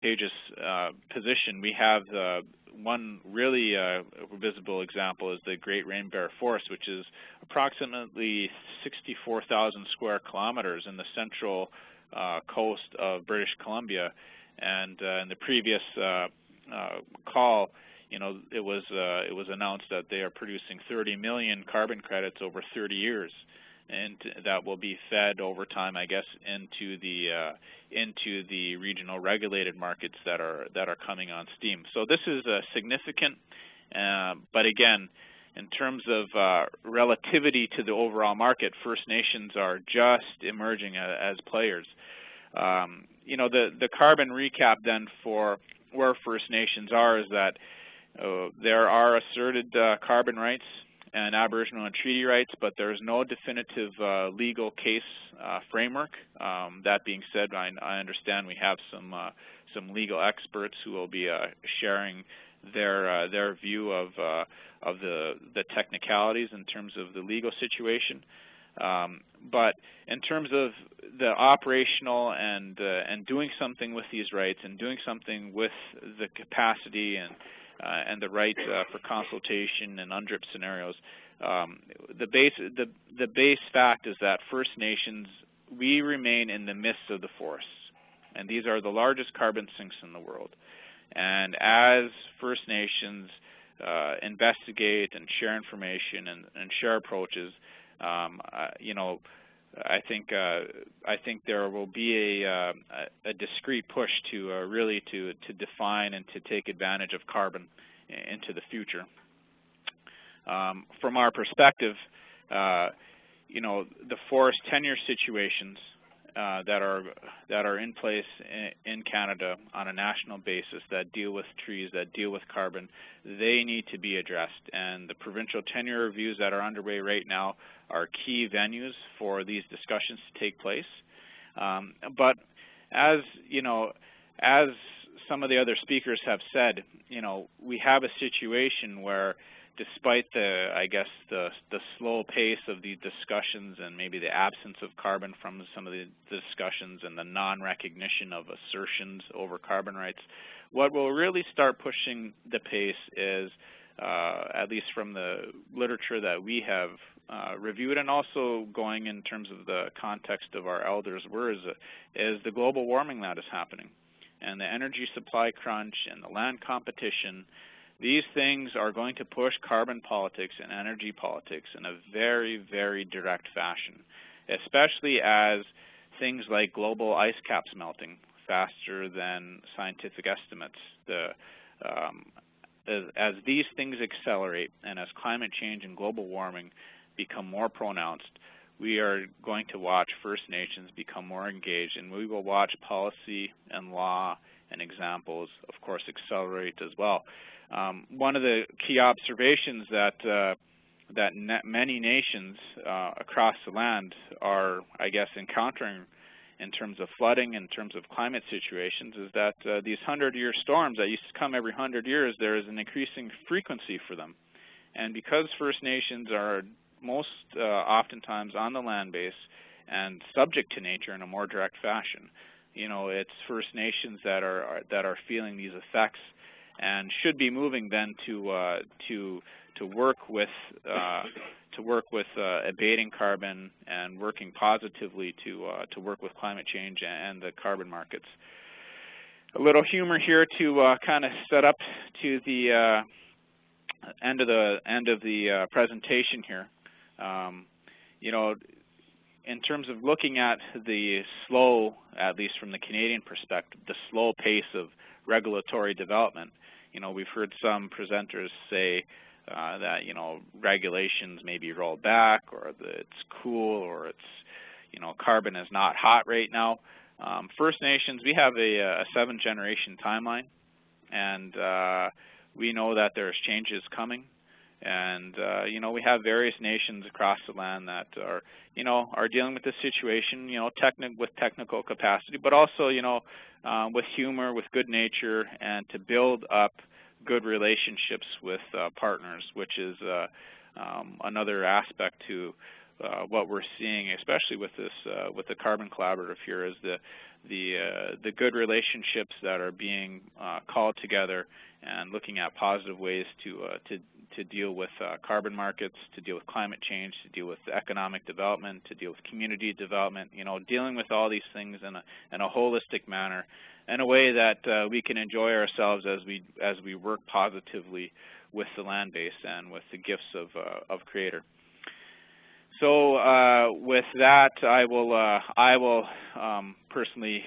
advantageous position. We have one really visible example is the Great Rain Bear Forest, which is approximately 64,000 square kilometers in the central coast of British Columbia. And in the previous call, it was announced that they are producing 30 million carbon credits over 30 years, and that will be fed over time, I guess, into the regional regulated markets that are coming on steam. So this is significant, but again, in terms of relativity to the overall market, First Nations are just emerging as players. The carbon recap then for where First Nations are is that there are asserted carbon rights and Aboriginal and treaty rights, but there's no definitive legal case framework. That being said, I understand we have some legal experts who will be sharing their view of the technicalities in terms of the legal situation. But in terms of the operational and doing something with these rights and doing something with the capacity and the right for consultation and UNDRIP scenarios, the base fact is that First Nations, we remain in the midst of the forests, and these are the largest carbon sinks in the world. And as First Nations investigate and share information and share approaches, I think there will be a discrete push to really to define and to take advantage of carbon into the future. From our perspective, the forest tenure situations that are in place in Canada on a national basis that deal with trees, that deal with carbon, they need to be addressed. And the provincial tenure reviews that are underway right now are key venues for these discussions to take place. But as as some of the other speakers have said, we have a situation where, despite the slow pace of the discussions and maybe the absence of carbon from some of the discussions and the non-recognition of assertions over carbon rights, what will really start pushing the pace is, at least from the literature that we have reviewed, and also going in terms of the context of our elders' words, is the global warming that is happening, and the energy supply crunch and the land competition. These things are going to push carbon politics and energy politics in a very, very direct fashion, especially as things like global ice caps melting faster than scientific estimates. As these things accelerate and as climate change and global warming become more pronounced, we are going to watch First Nations become more engaged, and we will watch policy and law and examples, of course, accelerate as well. One of the key observations that many nations across the land are, I guess, encountering in terms of flooding, in terms of climate situations, is that these 100-year storms that used to come every 100 years, there is an increasing frequency for them. And because First Nations are most oftentimes on the land base and subject to nature in a more direct fashion, it's First Nations that are feeling these effects, and should be moving then to work with abating carbon and working positively to work with climate change and the carbon markets. A little humor here to kind of set up to the end of the presentation here. In terms of looking at the slow, at least from the Canadian perspective, the slow pace of regulatory development. We've heard some presenters say that, regulations may be rolled back, or that it's cool, or it's, carbon is not hot right now. First Nations, we have a 7-generation timeline, and we know that there's changes coming. And, we have various nations across the land that are dealing with this situation, with technical capacity, but also, with humor, with good nature, and to build up good relationships with partners, which is another aspect to what we're seeing, especially with this with the Carbon Collaborative here, is the good relationships that are being called together and looking at positive ways to deal with carbon markets, to deal with climate change, to deal with economic development, to deal with community development. Dealing with all these things in a holistic manner, in a way that we can enjoy ourselves as we work positively with the land base and with the gifts of Creator. So with that, I will personally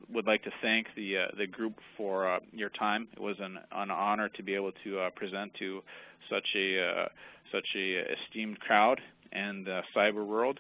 would like to thank the group for your time. It was an honor to be able to present to such a esteemed crowd in the cyber world,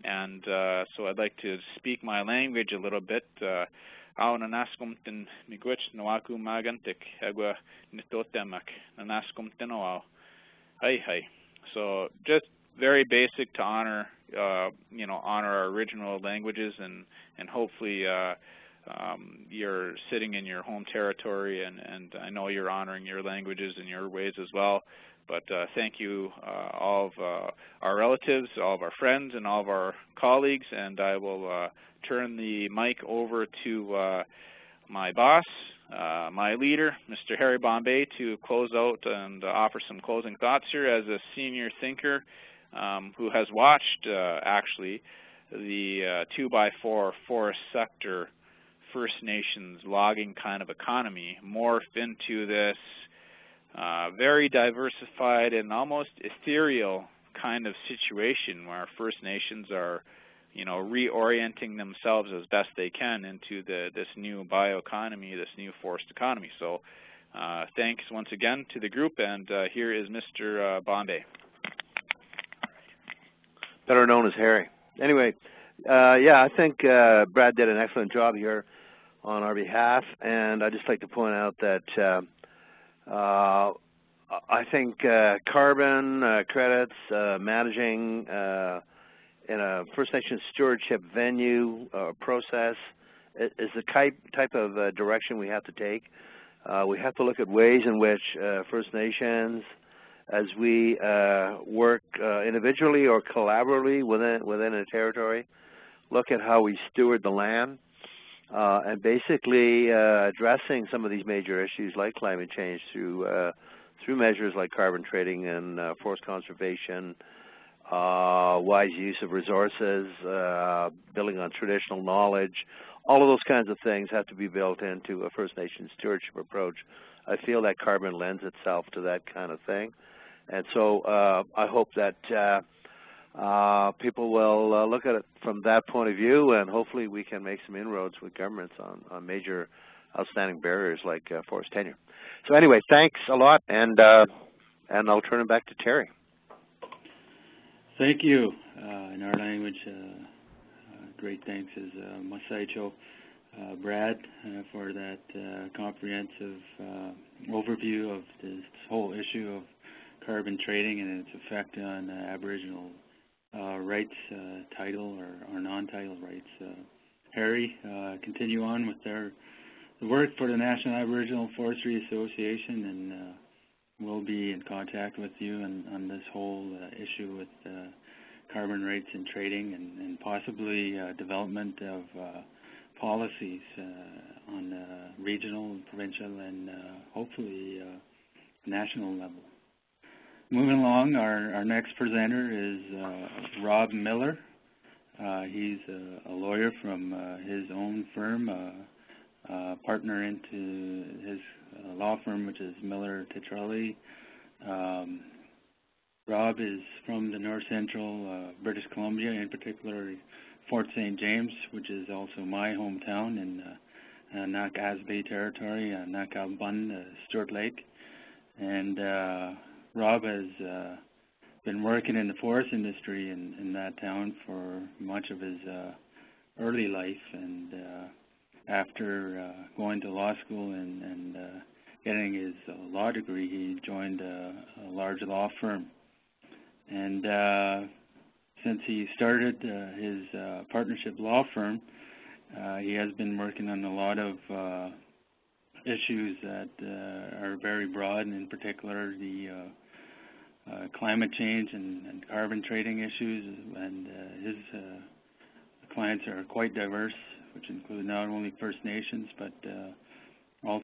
and so I'd like to speak my language a little bit. Nanaskumtin miigwech nawaku magantik egwa nitotemak nanaskumtin oau. Hi. So just very basic to honor honor our original languages, and hopefully you're sitting in your home territory, and I know you're honoring your languages in your ways as well. But thank you, all of our relatives, all of our friends, and all of our colleagues, and I will turn the mic over to my boss, my leader, Mr. Harry Bombay, to close out and offer some closing thoughts here as a senior thinker who has watched actually the 2x4 forest sector, First Nations logging kind of economy morph into this very diversified and almost ethereal kind of situation where First Nations are, reorienting themselves as best they can into this new bioeconomy, this new forest economy. So thanks once again to the group, and here is Mr. Bombay. Better known as Harry. Anyway, I think Brad did an excellent job here on our behalf, and I'd just like to point out that I think carbon credits, managing in a First Nations stewardship venue process is the type of direction we have to take. We have to look at ways in which First Nations, as we work individually or collaboratively within a territory, look at how we steward the land, and basically addressing some of these major issues like climate change through measures like carbon trading and forest conservation, wise use of resources, building on traditional knowledge. All of those kinds of things have to be built into a First Nations stewardship approach. I feel that carbon lends itself to that kind of thing. And so I hope that people will look at it from that point of view, and hopefully we can make some inroads with governments on major outstanding barriers like forest tenure. So anyway, thanks a lot, and I'll turn it back to Terry. Thank you. In our language, great thanks is Masaicho Brad for that comprehensive overview of this whole issue of carbon trading and its effect on Aboriginal rights, title or non-title rights. Harry, continue on with the work for the National Aboriginal Forestry Association, and we'll be in contact with you on this whole issue with carbon rates and trading, and possibly development of policies on regional, provincial, and hopefully national level. Moving along, our next presenter is Rob Miller. He's a lawyer from his own firm, partner into his law firm, which is Miller Titerle. Rob is from the north central British Columbia, in particular Fort St. James, which is also my hometown in Nak-Asbay territory, Nak-Albun, Stewart Lake. And Rob has been working in the forest industry in that town for much of his early life, and after going to law school and getting his law degree, he joined a large law firm. And since he started his partnership law firm, he has been working on a lot of issues that are very broad, and in particular the climate change and carbon trading issues, and his clients are quite diverse, which include not only First Nations but